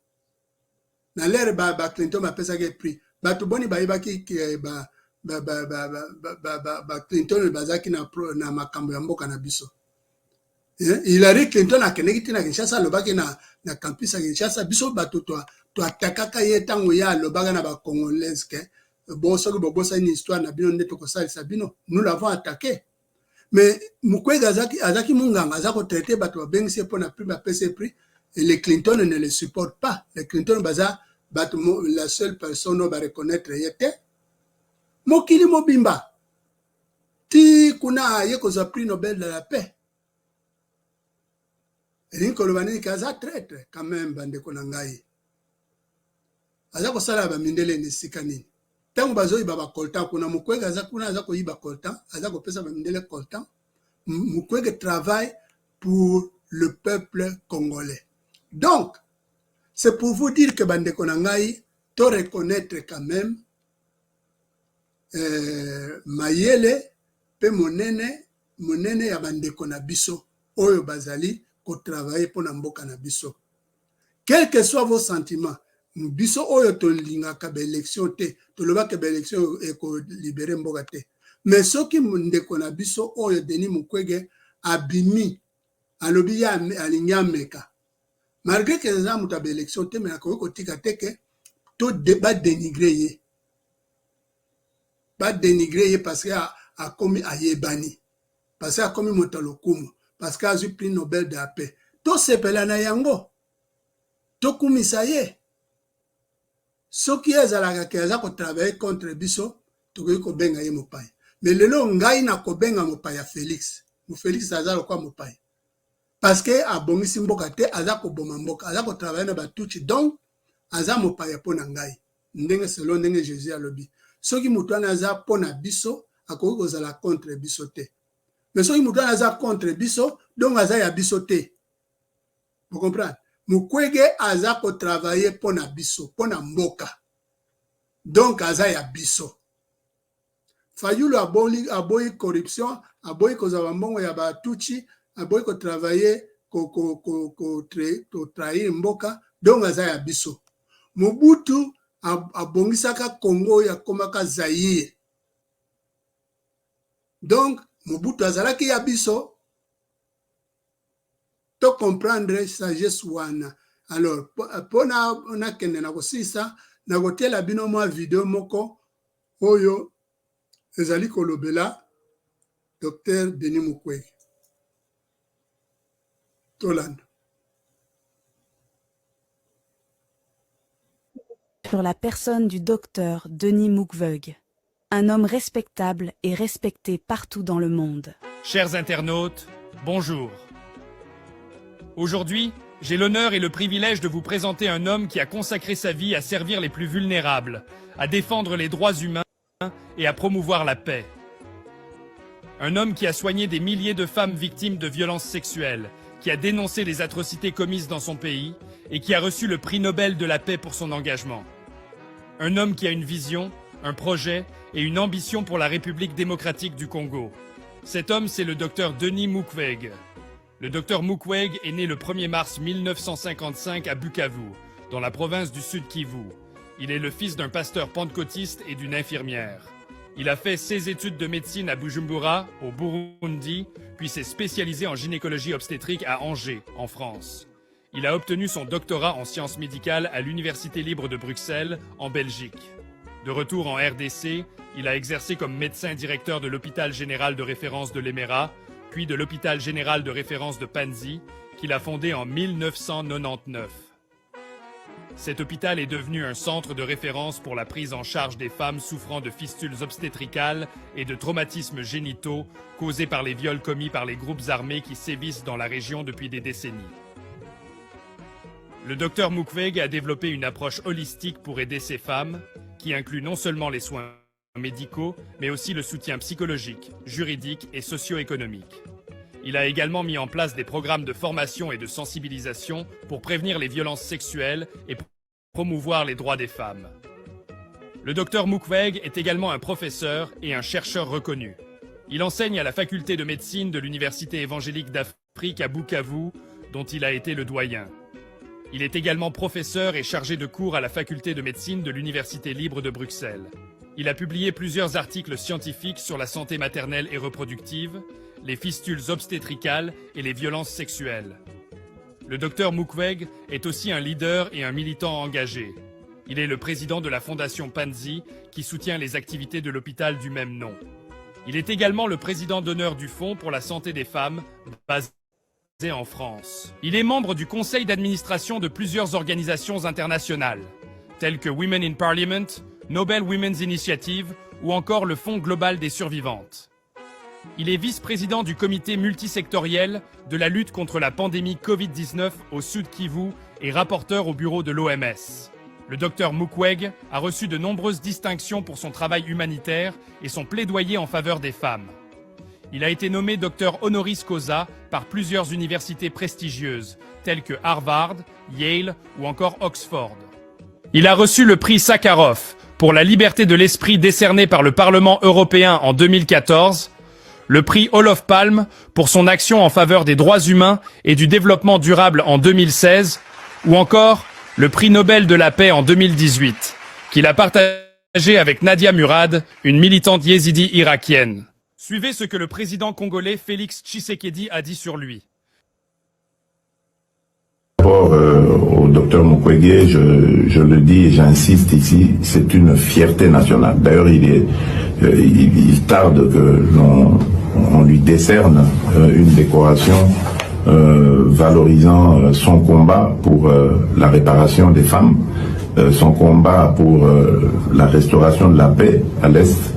na lere Clinton bapesaki ye prix bato boni bayebaki Clinton bazalaki na makambo ya mboka na biso. Hillary Clinton akendeki te na Kinshasa alobaki na campus ya Kinshasa biso bato toatakaka ye ntango ye alobaka na bacongolaise ke bon soki bobosani histoire na bino nde tokosalisa bino nous l'avons attaqué. Mais Mukwege azaki munganga aza kotraite bato babengisi ye mpona prix bapesa prix et les Clinton ne le supportent pas. Les Clinton baza bato la seule personne oyo bareconnaître ye te. Mokili mobimba ti kuna ye kozwa prix Nobel de la paix elingi koloba nini aza traître quand même bandeko na ngai aza kosala bamindele na esika nini ntango bazoyiba bacoltan kuna Mukwege aza kuna aza koyiba coltan aza kopesa bamindele coltan. Mukwege travaille pour le peuple congolais. Donc c'est pour vous dire que bandeko na ngai to reconnaître quand même mayele pe monene ya bandeko na biso oyo bazali kotravailler mpona mboka na biso. Quel que soit vos sentiments biso oyo tolingaka baélection te tolobaka baélection ekolibere mboka te mais soki ndeko na biso oyo Denis Mukwege abimi alobi ya alingi ameka malgré que eza moto ya baélection te mais akoki kotika te ke to badenigre ye parce que akomi ayebani parce que akomi moto ya lokumu parce que azwi prix Nobel de la paix tosepela na yango tokumisa ye soki ezalaka ke aza kotravaille contre biso tokoki kobenga ye mopaya mais lelo ngai na kobenga mopaya Félix aza lokwa mopaya parce que abongisi mboka te aza koboma mboka aza kotravaille na batuchi donc aza mopaya mpona ngai ndenge selon ndenge Jésus alobi soki moto wana aza mpona biso akoki kozala contre biso te mais soki moto wana aza contre biso donc aza ya biso te. Vous comprenez? Mukwege aza kotravaille mpona biso mpona mboka donc aza ya biso. Fayulu aboyi corruption aboyi kozala mbongo ya batuchi aboyi kotravaille kotrahir mboka donc aza ya biso. Mobutu abongisaka Congo ya komaka Zaïre donc Mobutu azalaki ya biso to comprendre sagesse wana. Alors pona nakende na kosisa na kotela bino mwa video moko oyo ezali kolobela Dr Denis Mukwege tolanda. Sur la personne du docteur Denis Mukwege, un homme respectable et respecté partout dans le monde. Chers internautes, Bonjour. Aujourd'hui, j'ai l'honneur et le privilège de vous présenter un homme qui a consacré sa vie à servir les plus vulnérables, à défendre les droits humains et à promouvoir la paix. Un homme qui a soigné des milliers de femmes victimes de violences sexuelles, qui a dénoncé les atrocités commises dans son pays et qui a reçu le prix Nobel de la paix pour son engagement. Un homme qui a une vision, un projet et une ambition pour la République démocratique du Congo. Cet homme, c'est le docteur Denis Mukwege. Le docteur Mukwege est né le 1er mars 1955 à Bukavu, dans la province du Sud Kivu. Il est le fils d'un pasteur pentecôtiste et d'une infirmière. Il a fait ses études de médecine à Bujumbura, au Burundi, puis s'est spécialisé en gynécologie obstétrique à Angers, en France. Il a obtenu son doctorat en sciences médicales à l'Université libre de Bruxelles, en Belgique. De retour en RDC, il a exercé comme médecin directeur de l'hôpital général de référence de l'Emera, puis de l'hôpital général de référence de Panzi, qu'il a fondé en 1999. Cet hôpital est devenu un centre de référence pour la prise en charge des femmes souffrant de fistules obstétricales et de traumatismes génitaux causés par les viols commis par les groupes armés qui sévissent dans la région depuis des décennies. Le docteur Mukwege a développé une approche holistique pour aider ces femmes, qui inclut non seulement les soins médicaux, mais aussi le soutien psychologique, juridique et socio-économique. Il a également mis en place des programmes de formation et de sensibilisation pour prévenir les violences sexuelles et promouvoir les droits des femmes. Le docteur Mukwege est également un professeur et un chercheur reconnu. Il enseigne à la faculté de médecine de l'Université évangélique d'Afrique à Bukavu, dont il a été le doyen. Il est également professeur et chargé de cours à la faculté de médecine de l'Université libre de Bruxelles. Il a publié plusieurs articles scientifiques sur la santé maternelle et reproductive, les fistules obstétricales et les violences sexuelles. Le docteur Mukwege est aussi un leader et un militant engagé. Il est le président de la fondation Panzi, qui soutient les activités de l'hôpital du même nom. Il est également le président d'honneur du Fonds pour la santé des femmes, basé en France. Il est membre du conseil d'administration de plusieurs organisations internationales, telles que Women in Parliament, Nobel Women's Initiative ou encore le Fonds global des survivantes. Il est vice-président du comité multisectoriel de la lutte contre la pandémie Covid-19 au Sud Kivu et rapporteur au bureau de l'OMS. Le docteur Mukwege a reçu de nombreuses distinctions pour son travail humanitaire et son plaidoyer en faveur des femmes. Il a été nommé docteur honoris causa par plusieurs universités prestigieuses, telles que Harvard, Yale ou encore Oxford. Il a reçu le prix Sakharov pour la liberté de l'esprit décerné par le Parlement européen en 2014, le prix Olof Palme pour son action en faveur des droits humains et du développement durable en 2016, ou encore le prix Nobel de la paix en 2018, qu'il a partagé avec Nadia Murad, une militante yézidi irakienne. Suivez ce que le président congolais Félix Tshisekedi a dit sur lui. D'abord, au docteur Mukwege, je le dis et j'insiste ici, c'est une fierté nationale. D'ailleurs, il tarde que on lui décerne une décoration valorisant son combat pour la réparation des femmes, son combat pour la restauration de la paix à l'Est,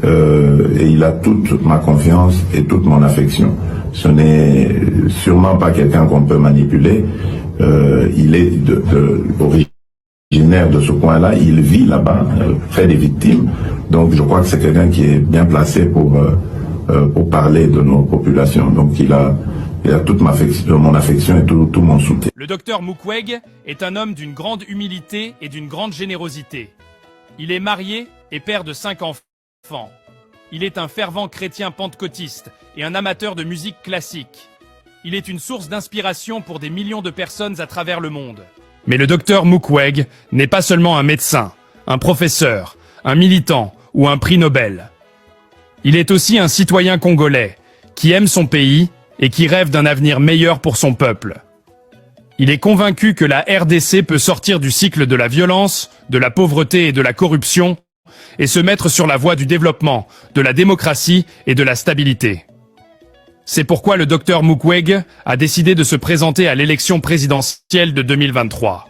et il a toute ma confiance et toute mon affection. Ce n'est sûrement pas quelqu'un qu'on peut manipuler. Il est originaire de ce coin-là, il vit là-bas, près des victimes. Donc je crois que c'est quelqu'un qui est bien placé pour parler de nos populations. Donc il a toute mon affection et tout mon soutien. Le docteur Mukwege est un homme d'une grande humilité et d'une grande générosité. Il est marié et père de 5 enfants. Il est un fervent chrétien pentecôtiste et un amateur de musique classique. Il est une source d'inspiration pour des millions de personnes à travers le monde. Mais le docteur Mukwege n'est pas seulement un médecin, un professeur, un militant ou un prix Nobel. Il est aussi un citoyen congolais qui aime son pays et qui rêve d'un avenir meilleur pour son peuple. Il est convaincu que la RDC peut sortir du cycle de la violence, de la pauvreté et de la corruption et se mettre sur la voie du développement, de la démocratie et de la stabilité. C'est pourquoi le docteur Mukwege a décidé de se présenter à l'élection présidentielle de 2023.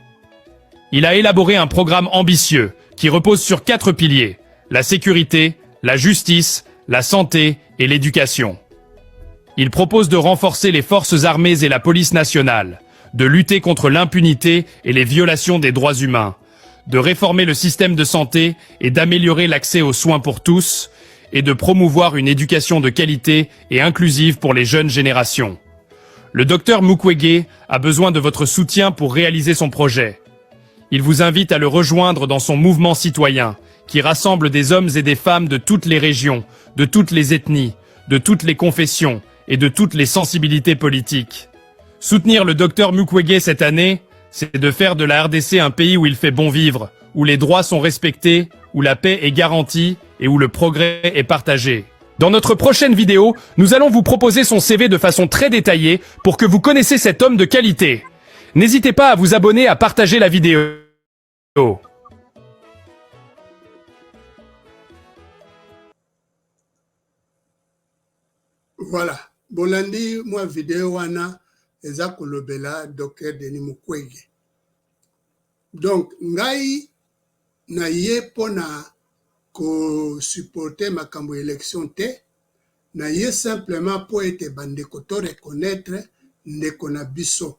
Il a élaboré un programme ambitieux qui repose sur 4 piliers: la sécurité, la justice, la santé et l'éducation. Il propose de renforcer les forces armées et la police nationale, de lutter contre l'impunité et les violations des droits humains, de réformer le système de santé et d'améliorer l'accès aux soins pour tous, et de promouvoir une éducation de qualité et inclusive pour les jeunes générations. Le docteur Mukwege a besoin de votre soutien pour réaliser son projet. Il vous invite à le rejoindre dans son mouvement citoyen, qui rassemble des hommes et des femmes de toutes les régions, de toutes les ethnies, de toutes les confessions et de toutes les sensibilités politiques. Soutenir le docteur Mukwege cette année, c'est de faire de la RDC un pays où il fait bon vivre, où les droits sont respectés, où la paix est garantie et où le progrès est partagé. Dans notre prochaine vidéo, nous allons vous proposer son CV de façon très détaillée pour que vous connaissiez cet homme de qualité. N'hésitez pas à vous abonner, à partager la vidéo. Voilà. Bolandi, moi, vidéo, wana, eza kolobela, Dr. Denis Mukwege. Donc, ngai, na ye pona ko supporter makambo élection te, na ye simplement pour ete bandeko to reconnaître ndeko na biso.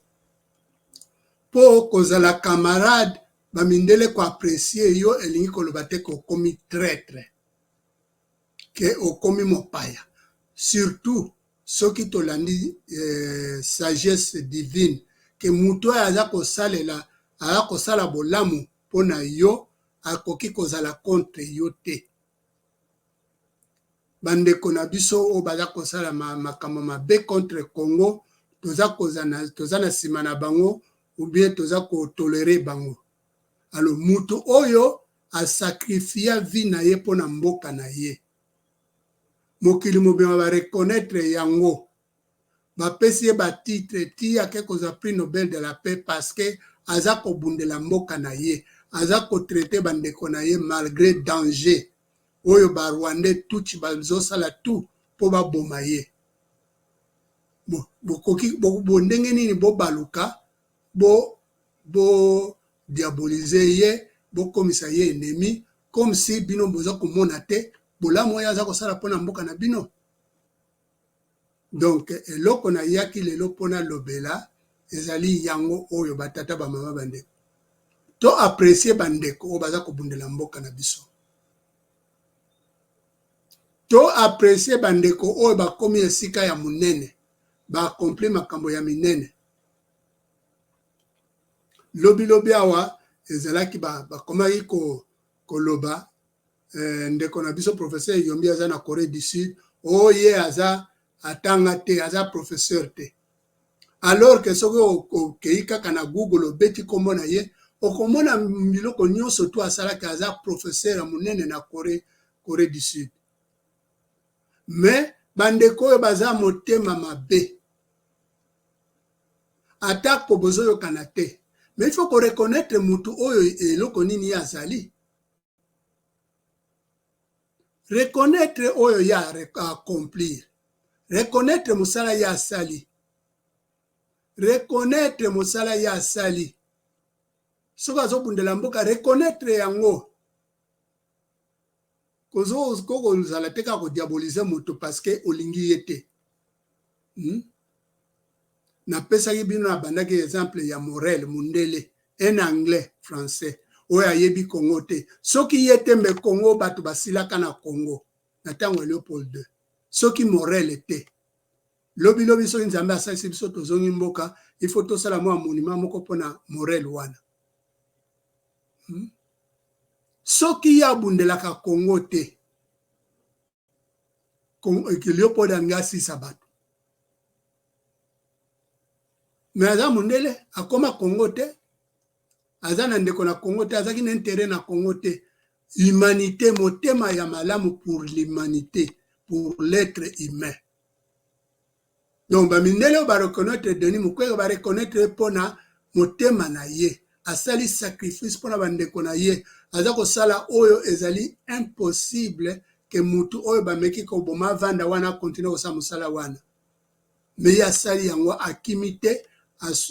Po kozala camarade, bamindele ko apprécier yo elingi koloba te ko komi traître, ke okomi mopaya. Surtout, soki tolandi sagesse divine, ke mutu aza kosalela, aza kosala bolamu pona yo, akoki kozala contre yo te. Bandeko na biso o baza kosala makambo mabe contre Congo, toza na sima na bango, ou bien toza ko toléré bango. Alors mutu oyo a sacrifié vie na ye pona mboka na ye. Mokili mobima ba reconnaître yango. Ba pesi ba titre ti ake koza prix Nobel de la paix parce que aza ko bundela mboka na ye. Aza ko traiter bandeko na ye malgré danger. Oyo ba Rwandais tuchi bazo sala tout po ba boma ye. Bo ndenge nini bo baluka, bo diaboliser ye, bo komisa ye ennemi, comme si bino boza komona te, bolamu oyo aza kosala mpona mboka na bino. Donc, eloko na yaki lelo mpona lobela, ezali yango oyo batata bamama bandeko. To apprécier bandeko oyo baza kobundela mboka na biso. To apprécier bandeko oyo bakomi esika ya munene, ba accompli makambo ya minene. Lobi awa ezalaki bakomaki koloba ndeko na biso professeur Yombi aza na Corée du Sud, oye aza atanga te, aza professeur te. Alors que soki okei kaka na Google obeti kombo na ye, okomona biloko nyonso to asalaki aza professeur ya munene na Corée du Sud. Mais bandeko oyo baza motema mabe. Atako bozoyo kanate. Mais il faut qu'on reconnaisse mutu oyo eloko nini ya azali. Reconnaître oyo ya accomplir. Reconnaître musala ya asali. Reconnaître musala ya asali. Soka zobundela mboka reconnaître yango. Koko nzala teka ko diaboliser mutu parce que olingi yete. Na pesaki bino na bandaki exemple ya Morel Mundele, en anglais, français. Oya yebi Congo te. Soki yete me Congo batu basilaka na Congo. Na tango Léopold II. Soki Morel te. Lobi soki nzambe asalisi biso tozongi mboka, il faut tosala mwa monument moko pona Morel wana. Soki ya bundelaka Congo te. Léopold angasi sabatu. Mais aza mundele akoma Congo te, aza na ndeko na Congo te, azaki na intérêt na Congo te. Humanité, motema ya malamu pour l'humanité, pour l'être humain. Donc bamindele ba reconnaître Denis Mukwege ba reconnaître pona motema na ye, asali sacrifice pona bandeko na ye, aza ko sala oyo ezali impossible que mutu oyo bameki ko boma vanda wana continue ko sa musala wana. Mais ya sali yango akimite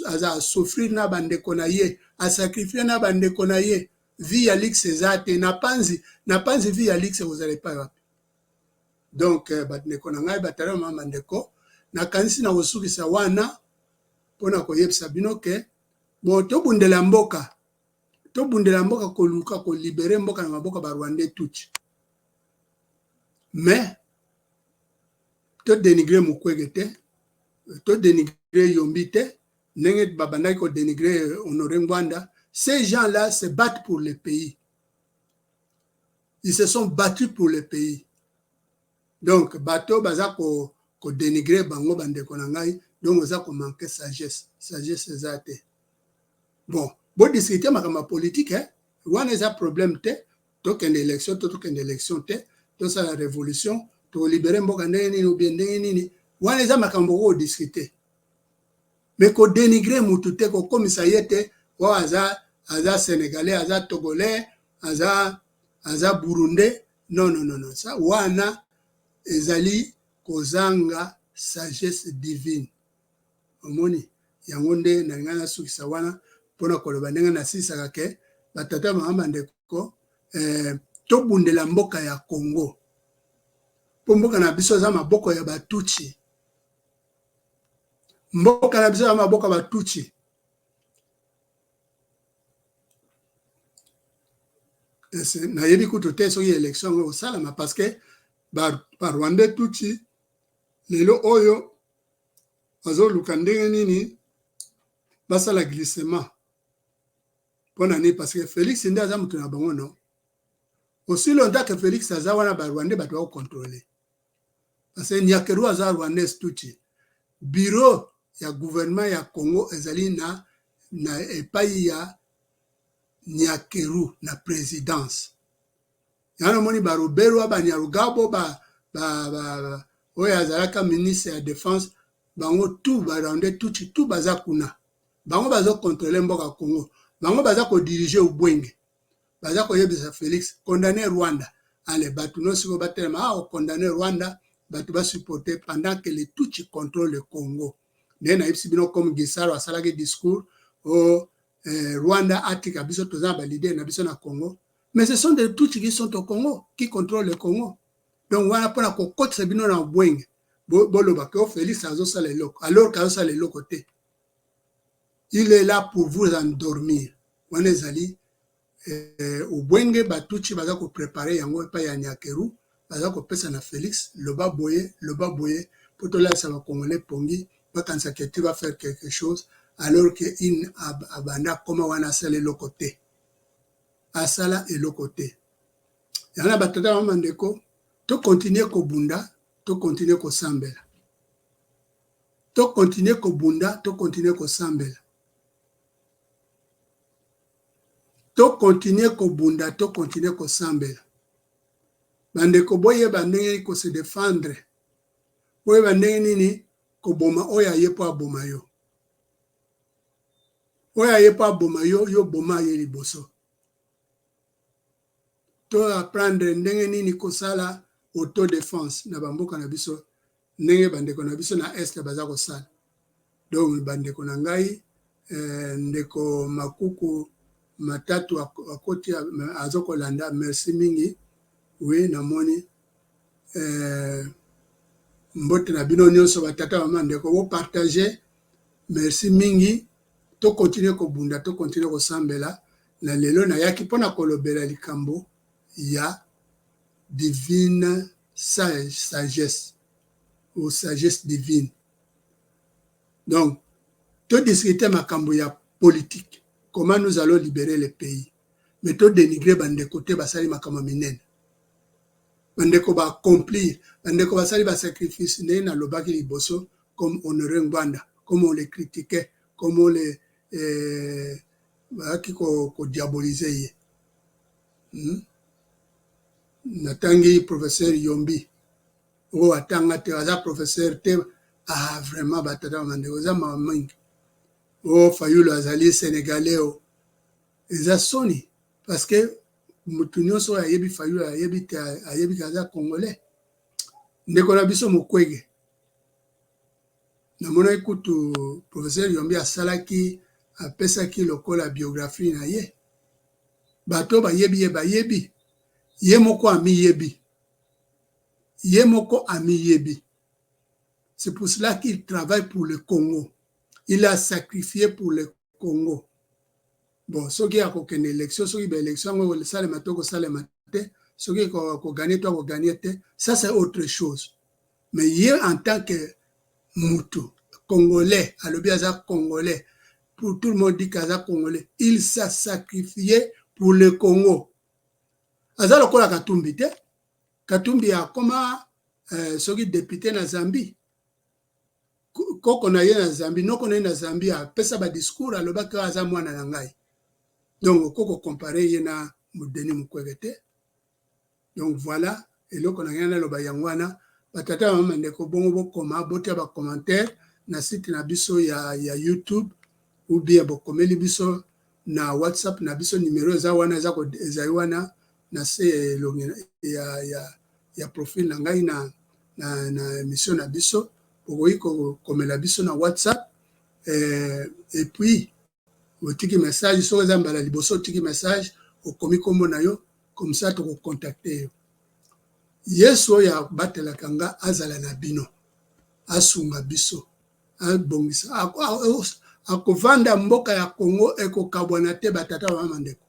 aza souffrir na bandeko na ye, a sacrifier na bandeko na ye, vie ya lix ezate, na panzi vie ya lix vous allez pas wapi. Donc bandeko na ngai batala mama bandeko, nakanisi na kosukisa wana mpona koyebisa bino ke bon tobundela mboka koluka kolibere mboka na maboka barwandais tuti mais todenigre Mukwege te todenigre Yombi te ndenge babandaki kodenigre Honoré Ngwanda. Ces gens-là se battent pour le pays. Ils se sont battus pour le pays. Donc, bateau baza ko dénigrer bango bandeko na ngai, donc baza ko manquer sagesse ezate. Bon, discuter makama politique hein. Wana eza problème te, token élection te, to sa la révolution, to libérer mboka ndenge nini ou bien ndenge nini. Wana eza makambo ko discuter. Mais ko dénigrer mutu te ko komisa yete wa aza sénégalais, aza togolais, aza burundais. Non. Ça wana ezali kozanga sagesse divine. Omoni yango nde na ngana sukisa wana pona koloba ndenge na sisaka ke batata mama ndeko tobundela mboka ya Congo. Po mboka na biso za maboko ya Batuchi. Mboka na biso za maboko ya Batuchi. Na yebi kutu te soki élection au salama parce que par Rwandais tuti lelo oyo azo luka ndenge nini basala glissement pona ni parce que Félix nda za mutu na bango non aussi longtemps que Félix aza wana ba Rwandais ba doit contrôler parce que Nyakeru aza Rwandais tuti bureau ya gouvernement ya Congo ezali na epai ya Nyakeru na présidence. Yana moni ba Robert ba Nyarugabo ba oya azalaka ministre ya défense bango tout ba rende tout baza kuna. Bango baza contrôler mboka Congo. Bango baza ko diriger Ubwenge. Baza ko yebisa Félix condamner Rwanda. Allez batu no siko batema condamner Rwanda batu ba supporter pendant que les Tutsi contrôlent le Congo. Nena ipsi bino comme Gisaro asalaki discours au Rwanda atika biso toza ba leader na biso na Congo, mais ce sont des Tutsi qui sont au Congo, qui contrôlent le Congo. Donc voilà pour la cocotte c'est bino na Bwenge boloba que Félix azo sala eloko alors qu'azo sala eloko te. Il est là pour vous endormir. Wana ezali Ubwenge ba Tutsi baza ko préparer yango pa ya Nyakeru baza ko pesa na Félix loba boye pour to la sa ba Congolais pongi ba kansa que tu vas faire quelque chose alors que in abanda koma wana sala eloko te. Asala eloko te. Yana batata mama ndeko to continuer ko bunda, to continuer ko sambela. To continuer ko bunda, to continuer ko sambela. To continuer ko bunda, to continuer ko sambela. Bandeko boye bandenge ko se défendre. Boye bandenge nini ko boma oya yepo aboma yo. Oya yepo aboma yo, yo boma ye liboso. To apprendre ndenge nini kosala autodéfense na bamboka na biso ndenge bandeko na biso na est baza kosala. Donc bandeko na ngai ndeko Makuku Matatu akoti azoko landa merci mingi. Oui namoni mbote na bino nyonso batata mama ndeko bo partager merci mingi. To continuer ko bunda, to continuer ko sambela na lelo na yaki pona kolobela likambo ya divine sagesse ou sagesse divine. Donc, to discuter makambo ya politique, comment nous allons libérer le pays. Mais to dénigrer bande côté basali makambo minene. Bandeko ba accomplir, bandeko basali ba sacrifice ne na lobaki liboso comme Honoré Ngwanda, comme on les critiquait, comme on les qui ko diaboliser. Natangi professeur Yombi o atanga te aza professeur te vraiment batata mande oza mamingi o Fayulu azali sénégalais o eza soni parce que mutu nyonso ayebi Fayulu ayebi kaza congolais ndeko na biso Mukwege na mona ekutu professeur Yombi asalaki apesaki lokola biographie na ye bato bayebi Ye moko ami yebi. C'est pour cela qu'il travaille pour le Congo. Il a sacrifié pour le Congo. Bon, ce qui a une élection, ce qui a une élection, ça c'est autre chose. Mais hier, en tant que Moutou, Congolais, Alobiaza Congolais, pour tout le monde dit qu'Aza Congolais, il s'est sacrifié pour le Congo. Aza lokola Katumbi te. Katumbi a comme ce qui député na Zambie. Koko na ye na Zambie, non koné na Zambie a pesa ba discours aloba ka aza mwana na ngai. Donc koko comparer ye na Denis Mukwege te. Donc voilà, et là qu'on a rien loba yangwana, batata mama ndeko bongo bokoma botia ba commentaire na site na biso ya YouTube ou bien bokomeli biso na WhatsApp na biso numéro za wana za ko ezaiwana na se ya profil na ngai na émission na biso okoki komela biso na WhatsApp et puis otiki message so eza mbala liboso otiki message okomi kombo na yo comme ça to contacter yo Yesu ya batelaka nga azala na bino asunga biso abongisa akovanda mboka ya Congo ekokabwana te batata mama ndeko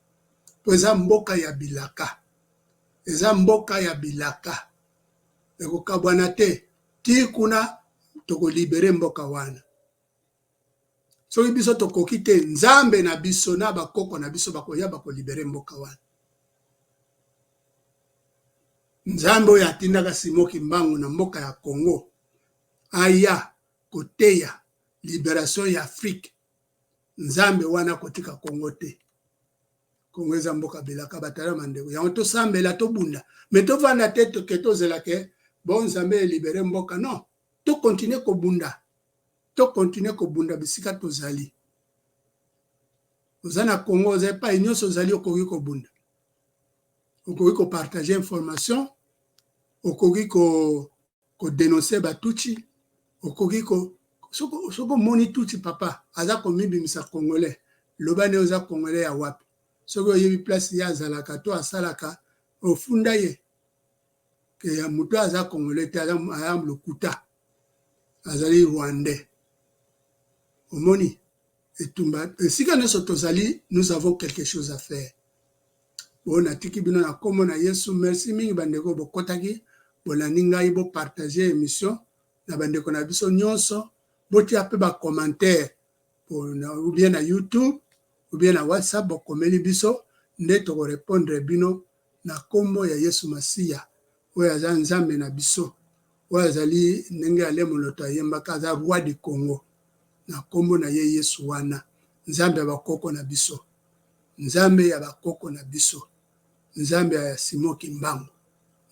po eza mboka ya bilaka ekokabwana te ti kuna tokolibere mboka wana soki biso tokoki te nzambe na biso na bakoko na biso bakoya bakolibere mboka wana nzambe oyo atindaka Simoki Mbangu na mboka ya Congo aya koteya libération ya Afrique nzambe wana kotika Congo te Congo eza mboka bilaka batala mandeko yango tosambela tobunda mais tovanda te toke tozela ke bon nzambe libere mboka non to continuer kobunda bisika tozali ozana Congo oza pa nyonso ozali okoki kobunda okoki kopartager information okoki kodénoncer batuchi okoki soko moni tuchi papa aza komibimisa Congolais lobane oza Congolais ya wapi soko oyebi place ya azalaka to asalaka ofunda ye ke ya mutu aza Congolais te aza lokuta azali Rwandais omoni etumba esika nyonso tozali nous avons quelque chose à faire bon atiki bino na kombo na Yesu merci mingi bandeko bokotaki bolandi ngai bopartager émission na bandeko na biso nyonso botia pe ba commentaire ou bien na YouTube ou bien na WhatsApp bokomeli biso nde tokorépondre bino na kombo ya Yesu Masiya oyo aza nzambe na biso oyo azali ndenge ale moloto ayembaka aza roi du Congo na kombo na ye Yesu wana nzambe ya bakoko na biso nzambe ya bakoko na biso nzambe ya Simoki Mbangu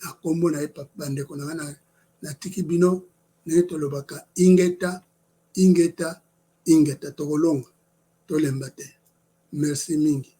na kombo na ye bandeko na tiki bino ne tolobaka ingeta tokolonga tolemba te merci mingi